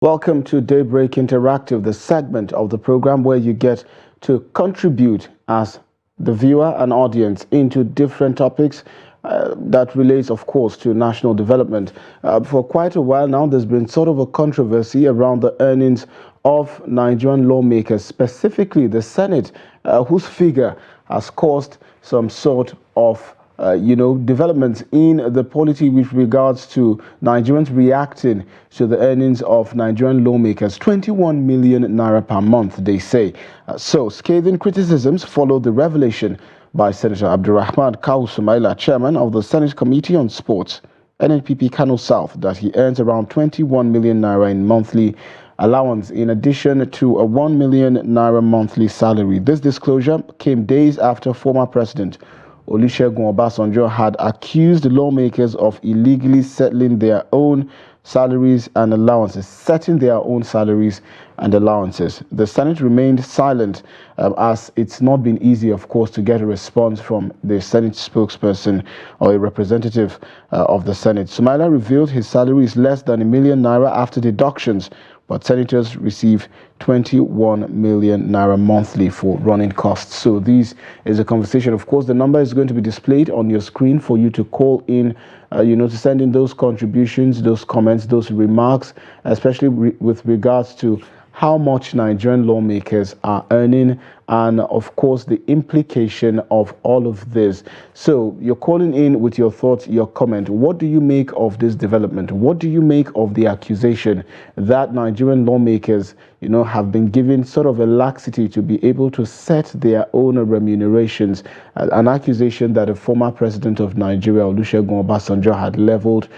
Welcome to Daybreak Interactive, the segment of the program where you get to contribute as the viewer and audience into different topics that relates, of course, to national development. For quite a while now, there's been sort of a controversy around the earnings of Nigerian lawmakers, specifically the Senate, whose figure has caused some sort of developments in the polity with regards to Nigerians reacting to the earnings of Nigerian lawmakers. 21 million naira per month, they say. So, scathing criticisms followed the revelation by Senator Abdulrahman Kawu Sumaila, chairman of the Senate Committee on Sports, NNPP Kano South, that he earns around 21 million naira in monthly allowance in addition to a 1 million naira monthly salary. This disclosure came days after former President Olusegun Obasanjo had accused lawmakers of illegally settling their own salaries and allowances, setting their own salaries and allowances. The Senate remained silent as it's not been easy, of course, to get a response from the Senate spokesperson or a representative of the Senate. Sumaila revealed his salary is less than 1 million naira after deductions, but senators receive 21 million naira monthly for running costs. So this is a conversation. Of course, the number is going to be displayed on your screen for you to call in, to send in those contributions, those comments, those remarks, especially with regards to how much Nigerian lawmakers are earning and, of course, the implication of all of this. So you're calling in with your thoughts, your comment. What do you make of this development? What do you make of the accusation that Nigerian lawmakers, have been given sort of a laxity to be able to set their own remunerations? An accusation that a former president of Nigeria, Olusegun Obasanjo, had leveled,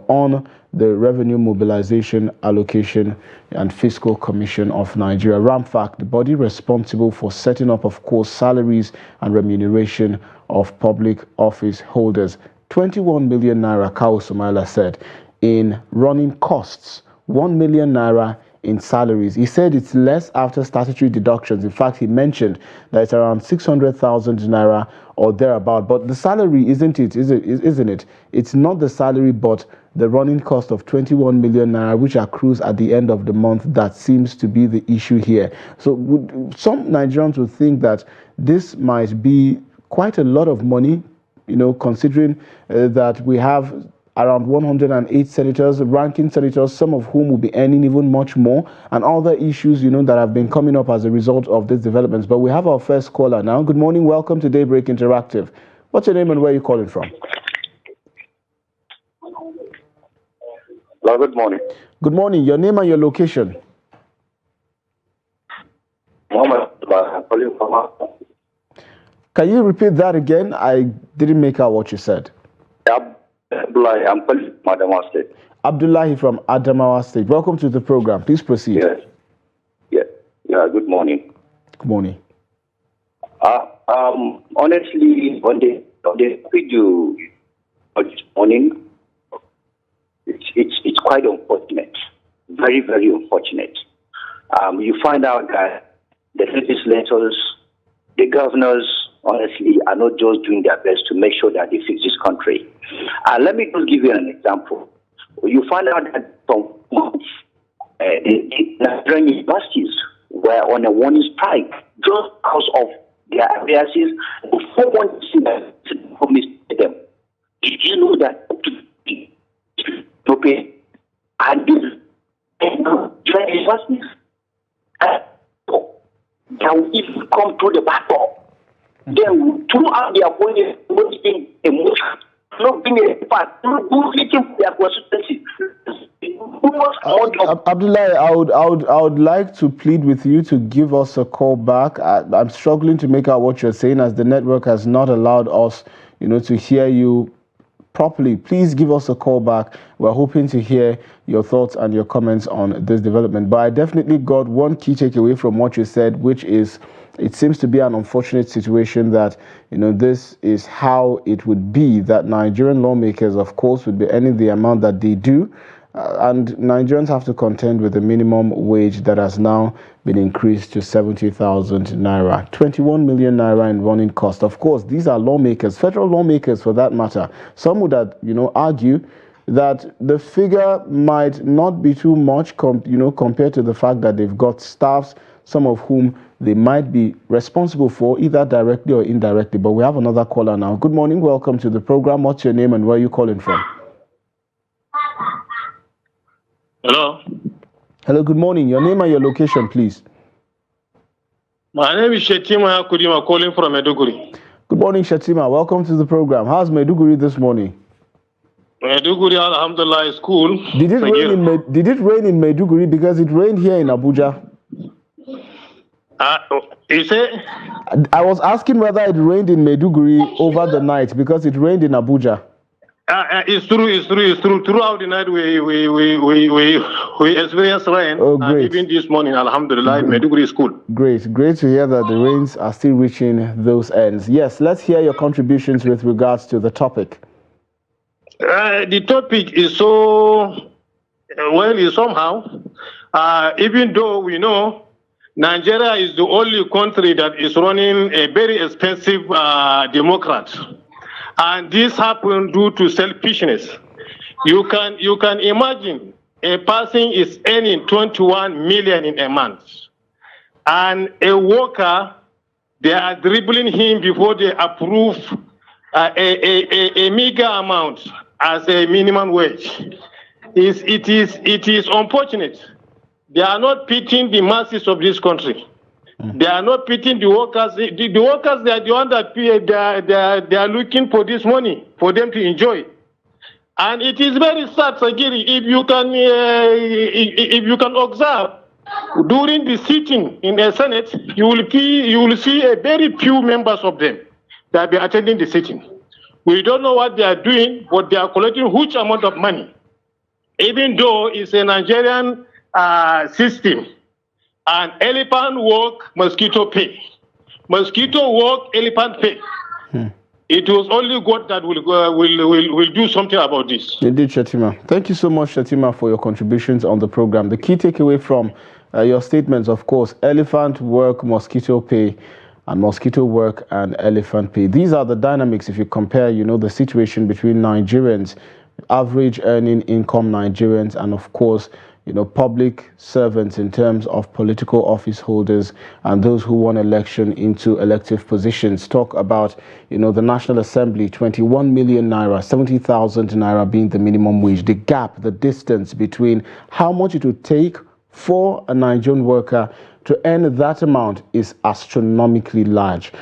on the Revenue Mobilization, Allocation and Fiscal Commission of Nigeria, RAMFAC, the body responsible for setting up, of course, salaries and remuneration of public office holders. 21 million naira, Kawu Sumaila said, in running costs, 1 million naira in salaries. He said it's less after statutory deductions. In fact, he mentioned that it's around 600,000 naira or thereabout. But the salary, isn't it? It's not the salary, but the running cost of 21 million naira, which accrues at the end of the month, that seems to be the issue here. So some Nigerians would think that this might be quite a lot of money, considering that we have around 108 senators, ranking senators, some of whom will be earning even much more, and other issues, that have been coming up as a result of these developments. But we have our first caller now. Good morning. Welcome to Daybreak Interactive. What's your name and where are you calling from? Hello, good morning. Good morning. Your name and your location? I'm calling from. Can you repeat that again? I didn't make out what you said. Abdullahi, I'm calling from Adamawa State. Abdullahi from Adamawa State. Welcome to the program. Please proceed. Yes. Yeah, good morning. Good morning. Honestly, on the video this morning, it's quite unfortunate. Very, very unfortunate. You find out that the legislators, the governors, honestly, are not just doing their best to make sure that they fix this country. Let me just give you an example. You find out that from months, the Nigerian universities were on a warning strike just because of their abuses. Before one promised them, did you know that to pay and join universities that will even come through the back door? Then throughout their body, emotion, not being a part, not looking for their consistency. Abdullahi, I would like to plead with you to give us a call back. I'm struggling to make out what you're saying as the network has not allowed us, to hear you properly. Please give us a call back. We're hoping to hear your thoughts and your comments on this development. But I definitely got one key takeaway from what you said, which is it seems to be an unfortunate situation that, this is how it would be, that Nigerian lawmakers, of course, would be earning the amount that they do. And Nigerians have to contend with the minimum wage that has now been increased to 70,000 naira. 21 million naira in running cost. Of course, these are lawmakers, federal lawmakers for that matter. Some would, argue that the figure might not be too much, compared to the fact that they've got staffs, some of whom they might be responsible for either directly or indirectly. But we have another caller now. Good morning. Welcome to the program. What's your name and where are you calling from? Hello. Hello, good morning. Your name and your location, please. My name is Shetima Kudima, calling from Maiduguri. Good morning, Shetima. Welcome to the program. How's Maiduguri this morning? Maiduguri, alhamdulillah, is cool. Did it rain in Maiduguri? Because it rained here in Abuja. You say? I was asking whether it rained in Maiduguri over the night because it rained in Abuja. It's true. Throughout the night, we experienced rain. Oh, great. And even this morning, alhamdulillah, Maiduguri is cool. Great to hear that the rains are still reaching those ends. Yes, let's hear your contributions with regards to the topic. The topic is somehow, even though we know Nigeria is the only country that is running a very expensive democrat. And this happened due to selfishness. You can imagine a person is earning 21 million in a month. And a worker, they are dribbling him before they approve a meager amount as a minimum wage. It is unfortunate. They are not pitying the masses of this country. They are not pitying the workers. The workers, they are the ones that they are looking for this money for them to enjoy. And it is very sad, Sagiri, if you can observe during the sitting in the Senate, you will see a very few members of them that be attending the sitting. We don't know what they are doing, but they are collecting huge amount of money, even though it's a Nigerian system. And elephant walk, mosquito pay. Mosquito walk, elephant pay. It was only God that will do something about this. Indeed, Shetima. Thank you so much, Shetima, for your contributions on the program. The key takeaway from your statements, of course, elephant work, mosquito pay, and mosquito work and elephant pay. These are the dynamics if you compare, the situation between Nigerians, average earning income Nigerians, and of course, public servants in terms of political office holders and those who won election into elective positions. Talk about, the National Assembly, 21 million naira, 70,000 naira being the minimum wage. The gap, the distance between how much it would take for a Nigerian worker to earn that amount is astronomically large.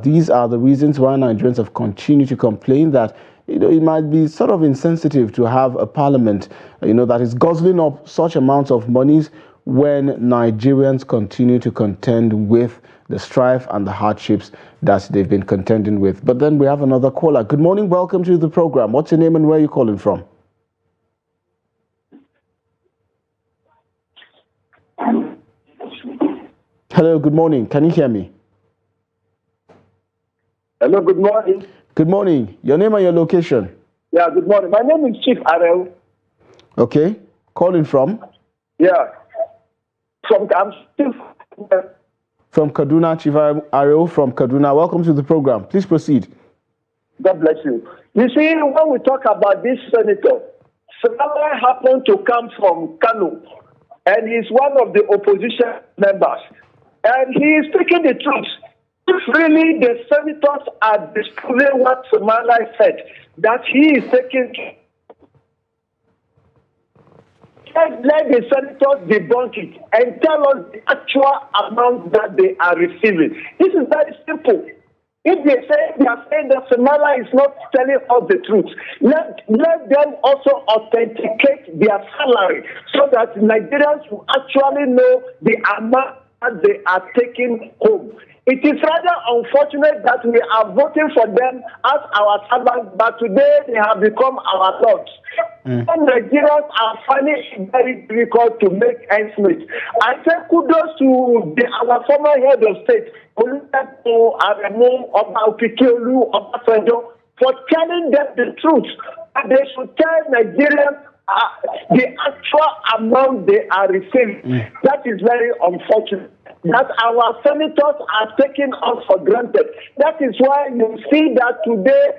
These are the reasons why Nigerians have continued to complain that it might be sort of insensitive to have a parliament, that is guzzling up such amounts of monies when Nigerians continue to contend with the strife and the hardships that they've been contending with. But then we have another caller. Good morning. Welcome to the program. What's your name and where are you calling from? Hello. Good morning. Can you hear me? Hello. Good morning. Good morning. Your name and your location? Yeah, good morning. My name is Chief Arel. Okay. Calling from? Yeah. From Kaduna, Chief Arel from Kaduna. Welcome to the program. Please proceed. God bless you. You see, when we talk about this senator, Samara happened to come from Kano, and he's one of the opposition members. And he is speaking the truth. If really the senators are disproving what Samara said, that he is taking, let the senators debunk it and tell us the actual amount that they are receiving. This is very simple. If they are saying that Samara is not telling us the truth, let them also authenticate their salary so that Nigerians will actually know the amount that they are taking home. It is rather unfortunate that we are voting for them as our servants, but today they have become our lords. Some Nigerians are finding it very difficult to make ends meet. I say kudos to our former head of state, Olusegun Aremu Oba-Okikiolu Obasanjo, for telling them the truth. And they should tell Nigerians the actual amount they are receiving. That is very unfortunate. That our senators are taking us for granted. That is why you see that today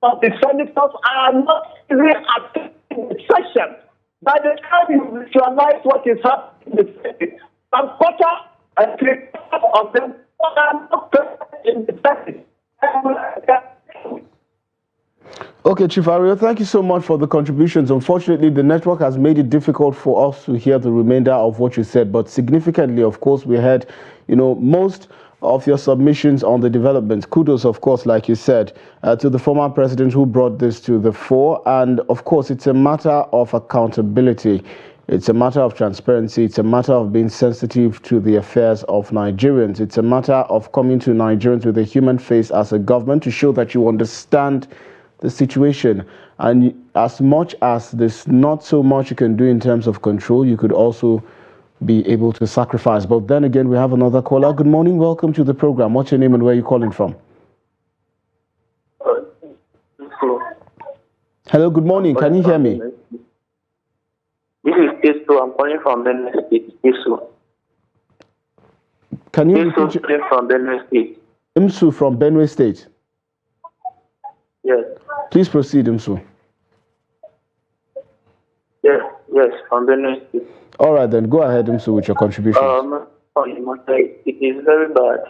the senators are not really attending in the session. By the time you visualize what is happening in the session, some quarter and three-quarters of them are not present in the session. Okay, Chief Ario, thank you so much for the contributions. Unfortunately, the network has made it difficult for us to hear the remainder of what you said, but significantly, of course, we had, most of your submissions on the developments. Kudos, of course, like you said, to the former president who brought this to the fore. And, of course, it's a matter of accountability. It's a matter of transparency. It's a matter of being sensitive to the affairs of Nigerians. It's a matter of coming to Nigerians with a human face as a government to show that you understand the situation. And as much as there's not so much you can do in terms of control, you could also be able to sacrifice. But then again, we have another caller. Good morning. Welcome to the program. What's your name and where are you calling from? Hello, good morning. Can you hear me? This is Isu. I'm calling from Benue State. Isu. Can you repeat? Isu from Benue State. Imsu from Benue State. Yes. Please proceed, Imsu. Yes, from Benue State. All right, then go ahead, Imsu, with your contribution. It is very bad.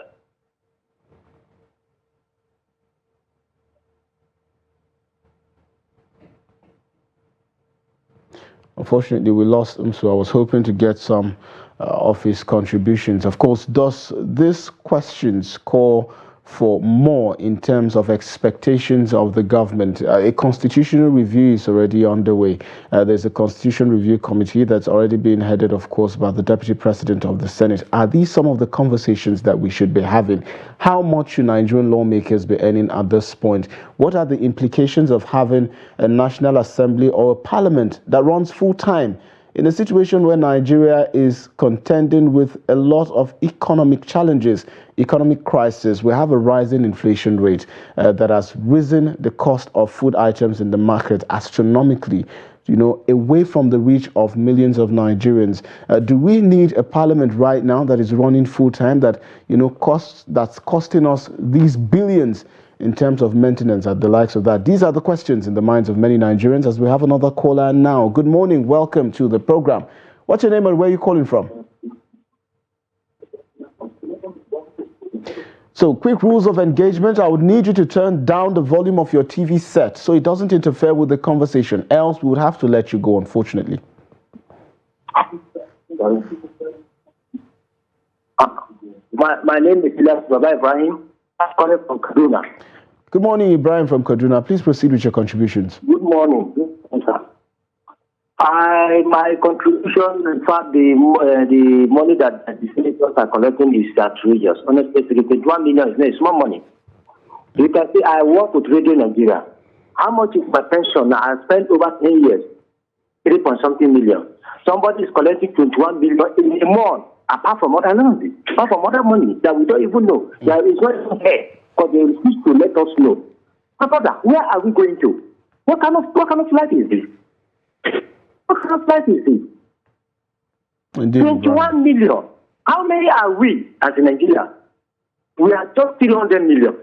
Unfortunately, we lost him, so I was hoping to get some of his contributions. Of course, does these questions call for more in terms of expectations of the government? A constitutional review is already underway. There's a constitution review committee that's already been headed, of course, by the Deputy President of the Senate. Are these some of the conversations that we should be having? How much should Nigerian lawmakers be earning at this point? What are the implications of having a National Assembly or a parliament that runs full-time in a situation where Nigeria is contending with a lot of economic challenges, economic crisis? We have a rising inflation rate that has risen the cost of food items in the market astronomically, away from the reach of millions of Nigerians. Do we need a parliament right now that is running full time, that's costing us these billions in terms of maintenance at the likes of that? These are the questions in the minds of many Nigerians as we have another caller now. Good morning. Welcome to the program. What's your name and where are you calling from? So, quick rules of engagement. I would need you to turn down the volume of your TV set so it doesn't interfere with the conversation. Else, we would have to let you go, unfortunately. My name is Sagir Ibrahim. I'm calling from Kaduna. Good morning, Ibrahim from Kaduna. Please proceed with your contributions. Good morning, sir. My contribution, in fact, the money that the senators are collecting is outrageous. Honestly, 21 million is not small money. You can see I work with Radio Nigeria. How much is my pension? I spent over 10 years, 3-point-something million. Somebody is collecting 21 million in a month, apart from other money that we don't even know. There is not even here, because they refuse to let us know. My brother, where are we going to? What kind of life is this? What kind of life is this? Indeed, 21 million. How many are we as in Nigeria? We are just 300 million,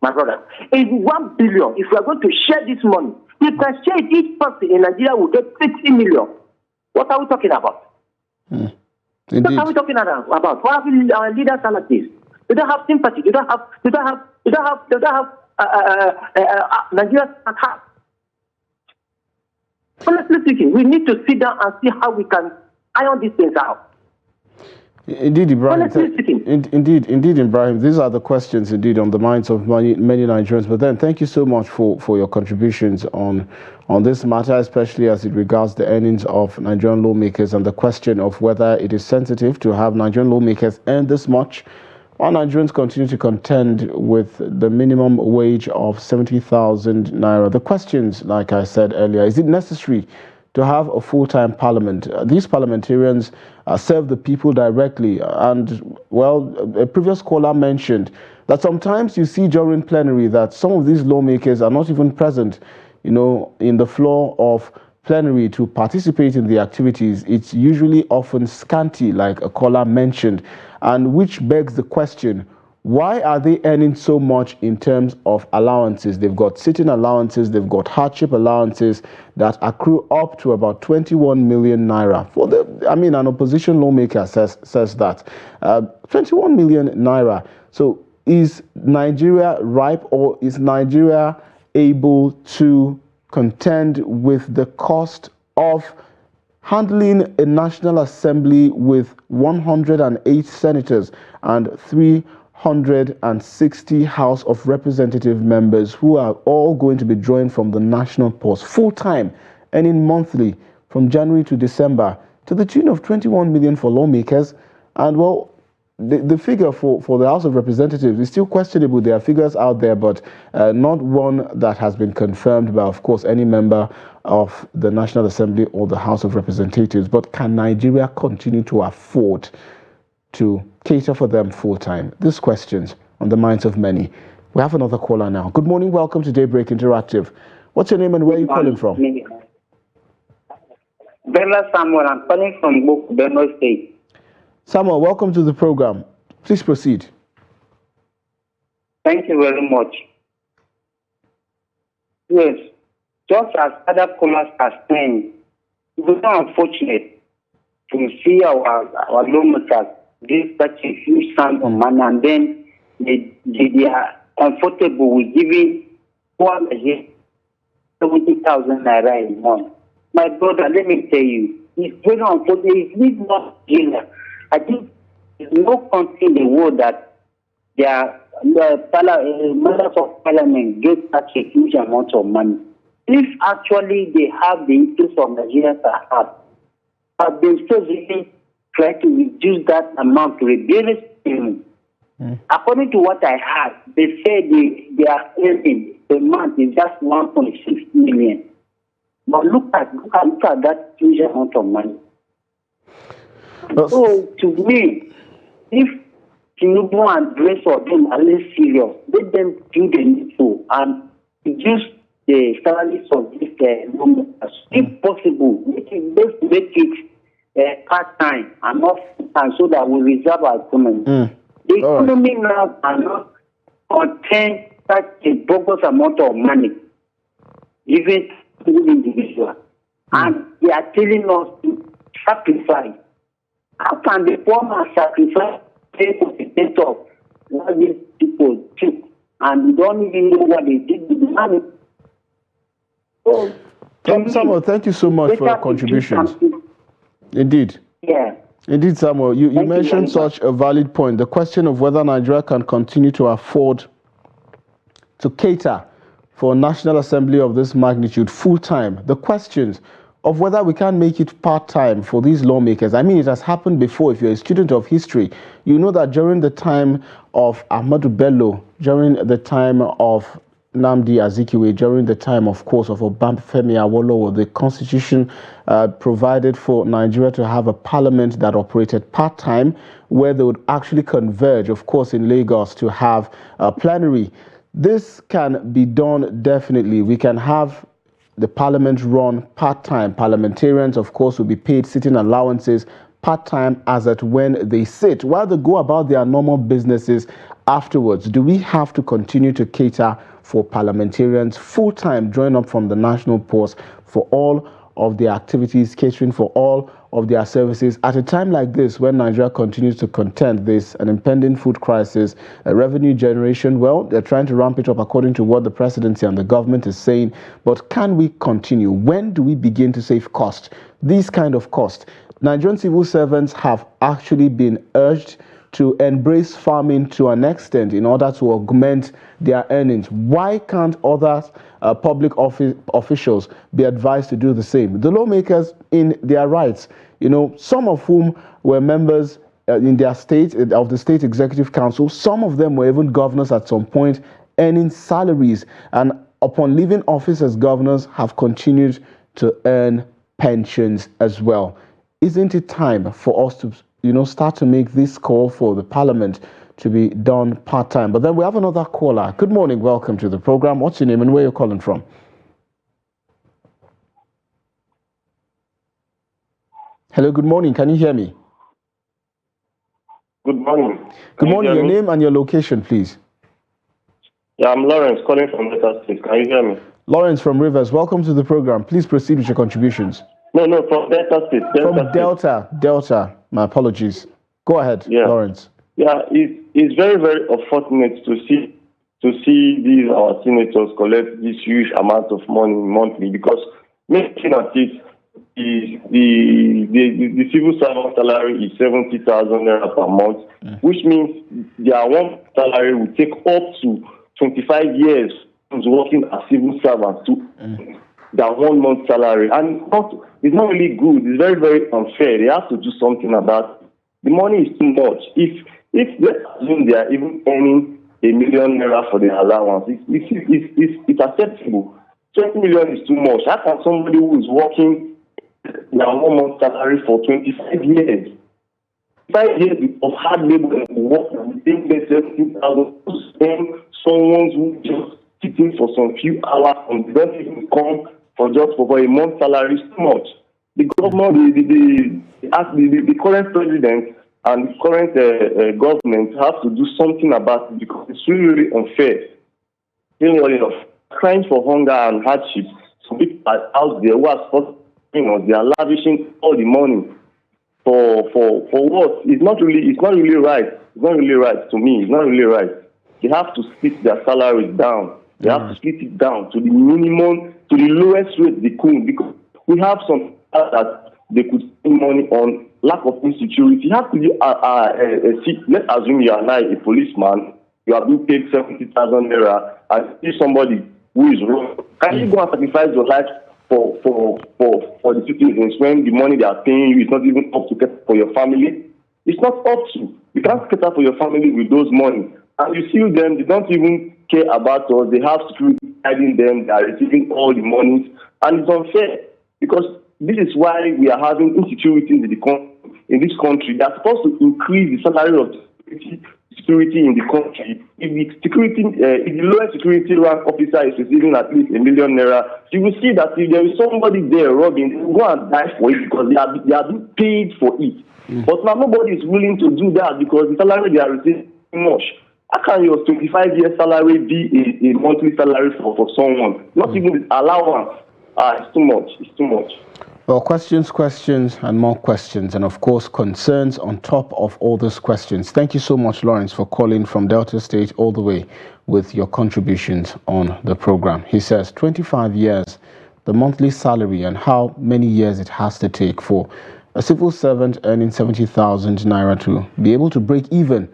my brother. In 1 billion, if we are going to share this money, we can share it. Each person in Nigeria will get 50 million. What are we talking about? Indeed. What are we talking about? What are our leaders like this? They don't have sympathy. They don't have Nigeria's heart. Honestly speaking, we need to sit down and see how we can iron these things out. Indeed, Ibrahim. Indeed, Ibrahim. These are the questions, indeed, on the minds of many Nigerians. But then, thank you so much for your contributions on this matter, especially as it regards the earnings of Nigerian lawmakers and the question of whether it is sensitive to have Nigerian lawmakers earn this much, while Nigerians continue to contend with the minimum wage of 70,000 naira. The questions, like I said earlier, is it necessary to have a full-time parliament? These parliamentarians serve the people directly. And, well, a previous caller mentioned that sometimes you see during plenary that some of these lawmakers are not even present, in the floor of plenary to participate in the activities. It's usually often scanty, like a caller mentioned, and which begs the question, Why are they earning so much in terms of allowances? They've got sitting allowances, they've got hardship allowances that accrue up to about 21 million naira. An opposition lawmaker says that 21 million naira. So is Nigeria ripe, or is Nigeria able to contend with the cost of handling a National Assembly with 108 senators and 360 House of Representative members who are all going to be drawing from the national purse full-time, earning monthly from January to December to the tune of 21 million for lawmakers? And well, the figure for the House of Representatives is still questionable. There are figures out there, but not one that has been confirmed by, of course, any member of the National Assembly or the House of Representatives. But can Nigeria continue to afford to cater for them full-time? These questions on the minds of many. We have another caller now. Good morning. Welcome to Daybreak Interactive. What's your name and where are you calling from? Bella Samuel, I'm calling from Benue State. Samuel, welcome to the program. Please proceed. Thank you very much. Yes, just as other callers are saying, it is unfortunate to see our lawmakers give such a huge sum of money, and then they are comfortable with giving 70,000 naira a month. My brother, let me tell you, it's very unfortunate. It's not Nigeria. I think there's no country in the world that their members of parliament get such a huge amount of money. If actually they have the interest of Nigeria at heart, but they still really try to reduce that amount to a very minimum. According to what I heard, they say they are earning per month is just 1.6 million. But look at that huge amount of money. So to me, if tinubu and the rest of them are less serious, let them do the needful and reduce the salaries of these lawmakers. If possible, let's make it part-time and not full-time so that we reserve our economy. The economy now cannot contain such a bogus amount of money given to the individual. And they are telling us to sacrifice. How can the poor man sacrifice of what these people took and we don't even know what they did with the money? So, Samuel, thank you so much for your contributions. Indeed. Yeah. Indeed, Samuel, you mentioned such a valid point. The question of whether Nigeria can continue to afford to cater for a National Assembly of this magnitude full-time. The questions of whether we can make it part-time for these lawmakers. I mean, it has happened before. If you're a student of history, you know that during the time of Ahmadu Bello, during the time of Nnamdi Azikiwe, during the time, of course, of Obafemi Awolowo, the constitution provided for Nigeria to have a parliament that operated part-time, where they would actually converge, of course, in Lagos to have a plenary. This can be done definitely. We can have the parliament run part-time. Parliamentarians, of course, will be paid sitting allowances part-time as at when they sit, while they go about their normal businesses afterwards. Do we have to continue to cater for parliamentarians full-time, drawing up from the national purse for all of their activities, catering for all of their services at a time like this when Nigeria continues to contend this, an impending food crisis, a revenue generation? Well, they're trying to ramp it up according to what the presidency and the government is saying. But can we continue? When do we begin to save cost? These kind of costs. Nigerian civil servants have actually been urged to embrace farming to an extent in order to augment their earnings. Why can't other public officials be advised to do the same? The lawmakers in their rights, some of whom were members in their state, of the State Executive Council, some of them were even governors at some point, earning salaries, and upon leaving office as governors have continued to earn pensions as well. Isn't it time for us to start to make this call for the parliament to be done part-time? But then we have another caller. Good morning. Welcome to the program. What's your name and where you're calling from? Hello, good morning. Can you hear me? Good morning. Good morning. Your name and your location, please. Yeah, I'm Lawrence, calling from Delta State. Can you hear me? Lawrence from Rivers, welcome to the program. Please proceed with your contributions. No, from Delta State. From Delta. My apologies. Go ahead, Lawrence. Yeah, it's very, very unfortunate to see these our senators collect this huge amount of money monthly, because making at it is the civil servant salary is 70,000 naira per month, which means their one salary will take up to 25 years working as civil servants to their 1 month salary, and it's not really good. It's very, very unfair. They have to do something about it. The money is too much. If let's assume they are even earning $1 million naira for the allowance, it's acceptable. 20 million is too much. How can somebody who is working their 1 month salary for 25 years, 5 years of hard labor and work, and think there's 17,000 to spend someone who just sitting for some few hours and don't even come for a month salary is too much. The government, the current president and the current government have to do something about it, because it's really, really unfair. Really enough, crying for hunger and hardship. Some people are out there who are they are lavishing all the money for what? It's not really right. It's not really right to me. It's not really right. They have to split their salaries down. They have to split it down to the minimum, to the lowest rate they could, because we have some that they could spend money on lack of insecurity. How could you let's assume you are now a policeman, you are being paid 70,000 naira, and see somebody who is wrong. Can you go and sacrifice your life for the citizens when the money they are paying you is not even up to get for your family? It's not up to. You can't cater for your family with those money. And you see them, they don't even care about us. They have security guiding them. They are receiving all the money. And it's unfair, because this is why we are having insecurity in this country. They are supposed to increase the salary of security in the country. If the lowest security rank officer is receiving at least $1 million naira, you will see that if there is somebody there robbing, they will go and die for it, because they are being paid for it. But now nobody is willing to do that, because the salary they are receiving is too much. How can your 25-year salary be a monthly salary for someone? Not even allowance. It's too much. It's too much. Well, questions, and more questions, and of course concerns on top of all those questions. Thank you so much, Lawrence, for calling from Delta State all the way with your contributions on the program. He says 25 years, the monthly salary, and how many years it has to take for a civil servant earning 70,000 naira to be able to break even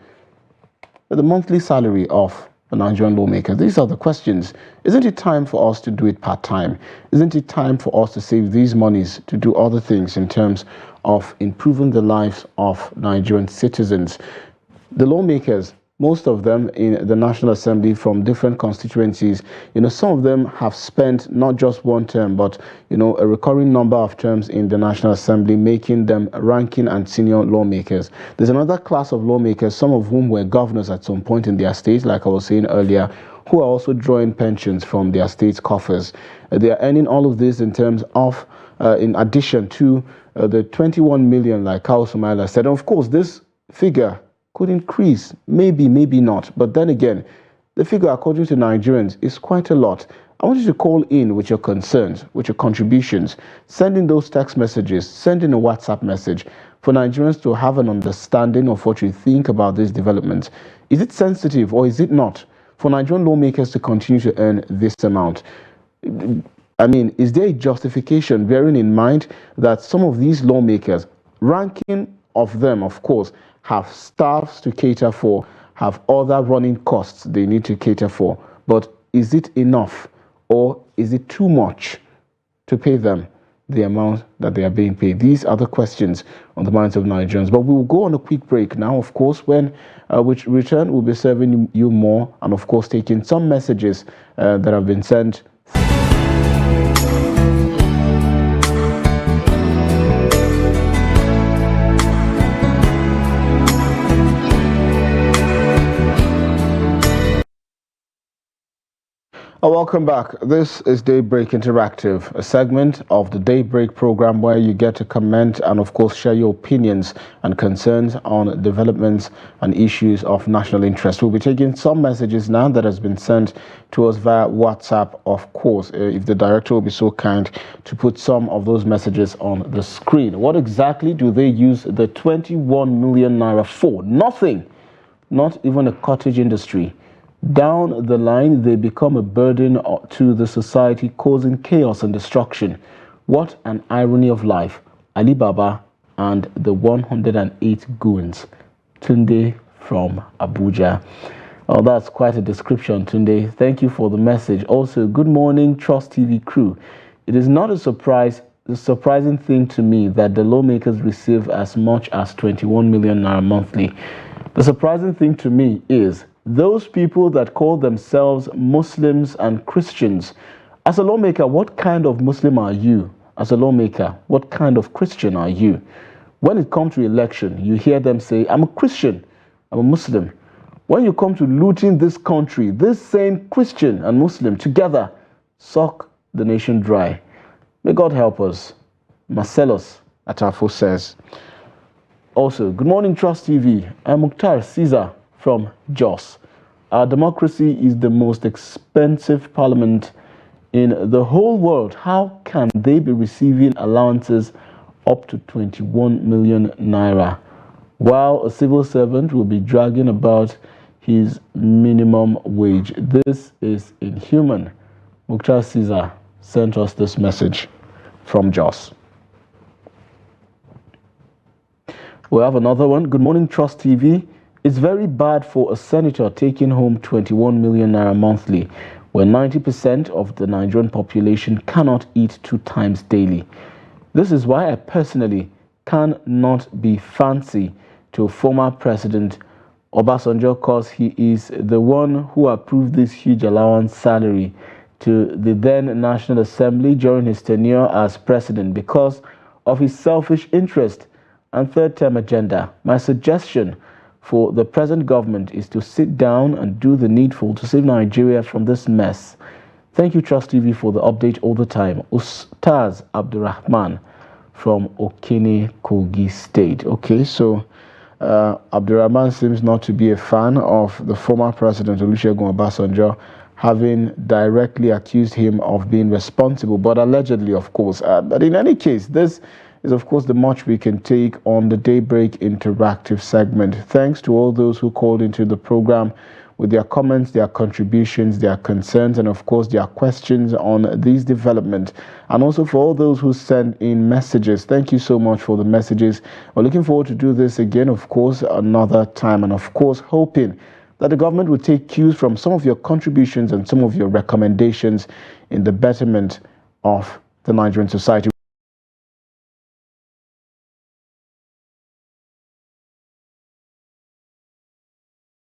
with the monthly salary of the Nigerian lawmakers. These are the questions. Isn't it time for us to do it part-time? Isn't it time for us to save these monies to do other things in terms of improving the lives of Nigerian citizens? The lawmakers, most of them in the National Assembly from different constituencies, some of them have spent not just one term, but, a recurring number of terms in the National Assembly, making them ranking and senior lawmakers. There's another class of lawmakers, some of whom were governors at some point in their states, like I was saying earlier, who are also drawing pensions from their state's coffers. They are earning all of this in terms of, in addition to the 21 million, like Kao Sumaila said. And of course, this figure could increase, maybe not. But then again, the figure, according to Nigerians, is quite a lot. I want you to call in with your concerns, with your contributions, send in those text messages, send in a WhatsApp message for Nigerians to have an understanding of what you think about this development. Is it sensitive or is it not for Nigerian lawmakers to continue to earn this amount? I mean, is there a justification, bearing in mind that some of these lawmakers, ranking of them, of course, have staffs to cater for, have other running costs they need to cater for. But is it enough, or is it too much to pay them the amount that they are being paid? These are the questions on the minds of Nigerians. But we will go on a quick break now, of course. When we return, we'll be serving you more, and of course taking some messages that have been sent. Welcome back. This is Daybreak Interactive, a segment of the Daybreak program where you get to comment and, of course, share your opinions and concerns on developments and issues of national interest. We'll be taking some messages now that has been sent to us via WhatsApp, of course, if the director will be so kind to put some of those messages on the screen. What exactly do they use the 21 million naira for? Nothing. Not even a cottage industry. Down the line, they become a burden to the society, causing chaos and destruction. What an irony of life. Ali Baba and the 108 goons. Tunde from Abuja. Oh, that's quite a description, Tunde. Thank you for the message. Also, good morning, Trust TV crew. It is not a surprising thing to me that the lawmakers receive as much as 21 million naira monthly. The surprising thing to me is those people that call themselves Muslims and Christians. As a lawmaker, what kind of Muslim are you? As a lawmaker, what kind of Christian are you? When it comes to election, you hear them say, I'm a Christian, I'm a Muslim. When you come to looting this country, this same Christian and Muslim together suck the nation dry. May God help us. Marcellus Atafo says. Also, good morning, Trust TV. I'm Mukhtar Caesar from Jos. Our democracy is the most expensive parliament in the whole world. How can they be receiving allowances up to 21 million naira, while a civil servant will be dragging about his minimum wage? This is inhuman. Mukhtar Caesar sent us this message from Jos. We have another one. Good morning, Trust TV. It's very bad for a senator taking home 21 million naira monthly, when 90% of the Nigerian population cannot eat 2 times daily. This is why I personally cannot be fancy to former President Obasanjo, because he is the one who approved this huge allowance salary to the then National Assembly during his tenure as president because of his selfish interest and third-term agenda. My suggestion for the present government is to sit down and do the needful to save Nigeria from this mess. Thank you, Trust TV, for the update all the time. Ustaz Abdurrahman from Okene, Kogi State. Okay, so Abdurrahman seems not to be a fan of the former president Olusegun Obasanjo having directly accused him of being responsible, but allegedly, of course. But in any case, this is, of course, the much we can take on the Daybreak Interactive segment. Thanks to all those who called into the program with their comments, their contributions, their concerns, and, of course, their questions on these developments. And also for all those who send in messages. Thank you so much for the messages. We're looking forward to do this again, of course, another time. And, of course, hoping that the government will take cues from some of your contributions and some of your recommendations in the betterment of the Nigerian society.